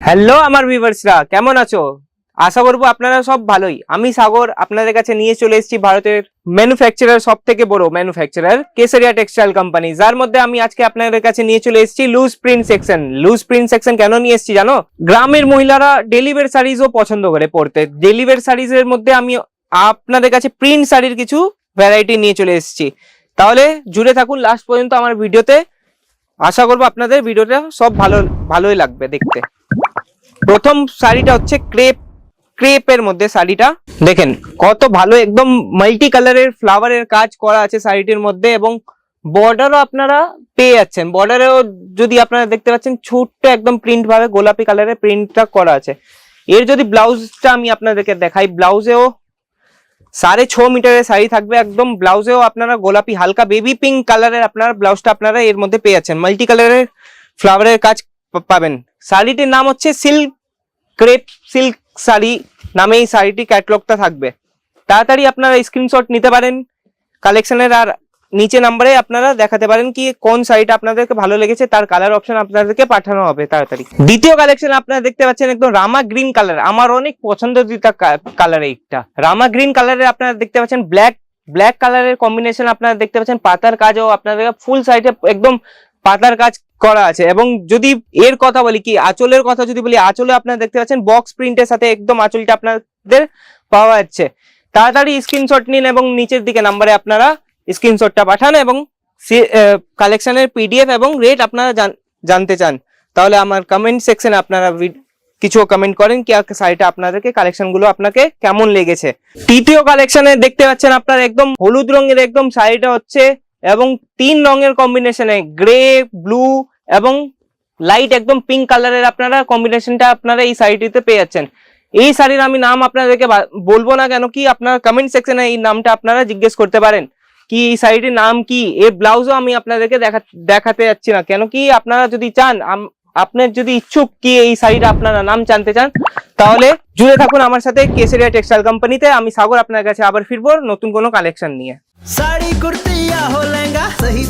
Hello আমার ভিউয়ার্সরা, কেমন আছো? আশা করবো আপনারা সব ভালোই। আমি সাগর আপনাদের কাছে নিয়ে চলে এসেছি ভারতের ম্যানুফ্যাকচারার, সব থেকে বড় ম্যানুফ্যাকচারার কেসারিয়া টেক্সটাইল কোম্পানি, যার মধ্যে আমি আজকে আপনাদের কাছে নিয়ে চলে এসেছি loose print section. Loose print section কেন নিয়ে এসেছি জানো? গ্রামের মহিলারা ডেলি ওয়্যার শাড়িজও পছন্দ করে পরতে। ডেলি ওয়্যার শাড়িজের মধ্যে আমি আপনাদের কাছে প্রিন্ট শাড়ির কিছু ভ্যারাইটি নিয়ে চলে এসেছি। তাহলে জুড়ে থাকুন লাস্ট পর্যন্ত আমার ভিডিওতে। আশা করবো আপনাদের ভিডিওটা সব ভালোই লাগবে দেখতে। প্রথম শাড়িটা হচ্ছে ক্রেপের মধ্যে শাড়িটা দেখেন কত ভালো, একদম মাল্টি কালারের ফ্লাওয়ারের কাজ করা আছে শাড়িটির মধ্যে, এবং বর্ডারও আপনারা পেয়ে যাচ্ছেন। বর্ডারেও যদি আপনারা দেখতে পাচ্ছেন ছোট্ট একদম প্রিন্ট ভাবে গোলাপি কালারের প্রিন্টটা করা আছে। এর যদি ব্লাউজটা আমি আপনাদেরকে দেখাই, ব্লাউজেও 6.5 মিটারের শাড়ি থাকবে একদম। ব্লাউজেও আপনারা গোলাপি হালকা বেবি পিঙ্ক কালারের আপনারা ব্লাউজটা আপনারা এর মধ্যে পেয়ে যাচ্ছেন। মাল্টি কালারের ফ্লাওয়ারের কাজ পাবেন। শাড়িটির নাম হচ্ছে ক্রেপ সিল্ক শাড়ি নামে এই শাড়িটি ক্যাটালগটা থাকবে। তাড়াতাড়ি আপনারা স্ক্রিনশট নিতে পারেন কালেকশনের, আর নিচে নাম্বারে আপনারা দেখাতে পারেন কি কোন শাড়িটা আপনাদেরকে ভালো লেগেছে, তার কালার অপশন আপনাদেরকে পাঠানো হবে তাড়াতাড়ি। দ্বিতীয় কালেকশন আপনারা দেখতে পাচ্ছেন একদম রামা গ্রিন কালার, আমার অনেক পছন্দিতা কালার। এইটা রামা গ্রিন কালারের আপনারা দেখতে পাচ্ছেন ব্ল্যাক কালারের কম্বিনেশন আপনারা দেখতে পাচ্ছেন। পাতার কাজও আপনাদের ফুল সাইডে একদম পাতার কাজ করা আছে। এবং যদি এর কথা বলি কি আঁচলের কথা যদি বলি, আঁচলে আপনারা দেখতে পাচ্ছেন বক্স প্রিন্টের সাথে একদম আঁচলটা আপনাদের পাওয়া যাচ্ছে। তাড়াতাড়ি স্ক্রিনশট নিন এবং নিচের দিকে নাম্বারে আপনারা স্ক্রিনশটটা পাঠান, এবং কালেকশনের পিডিএফ এবং রেট আপনারা জানতে চান, তাহলে আমার কমেন্ট সেকশনে আপনারা কিছু কমেন্ট করেন কি শাড়িটা আপনাদেরকে কালেকশন গুলো আপনাকে কেমন লেগেছে। তৃতীয় কালেকশনে দেখতে পাচ্ছেন আপনার একদম হলুদ রঙের একদম শাড়িটা হচ্ছে, এবং 3 রঙের কম্বিনেশনে গ্রে, ব্লু এবং লাইট একদম পিঙ্ক কালারের আপনারা কম্বিনেশনটা আপনারা এই শাড়িটিতে পেয়ে যাচ্ছেন। এই শাড়ির আমি নাম আপনাদেরকে বলবো না, কেন কি আপনারা কমেন্ট সেকশনে এই নামটা আপনারা জিজ্ঞেস করতে পারেন কি এই শাড়িটির নাম কি। এর ব্লাউজও আমি আপনাদেরকে দেখাতে যাচ্ছি না, কেন কি আপনারা যদি চান, আপনার যদি ইচ্ছুক কি এই শাড়িটা আপনারা নাম জানতে চান, তাহলে জুড়ে থাকুন আমার সাথে কেসারিয়া টেক্সটাইল কোম্পানিতে। আমি সাগর আপনার কাছে আবার ফিরবো নতুন কোনো কালেকশন নিয়ে। साड़ी कुर्ती या हो लहंगा, सही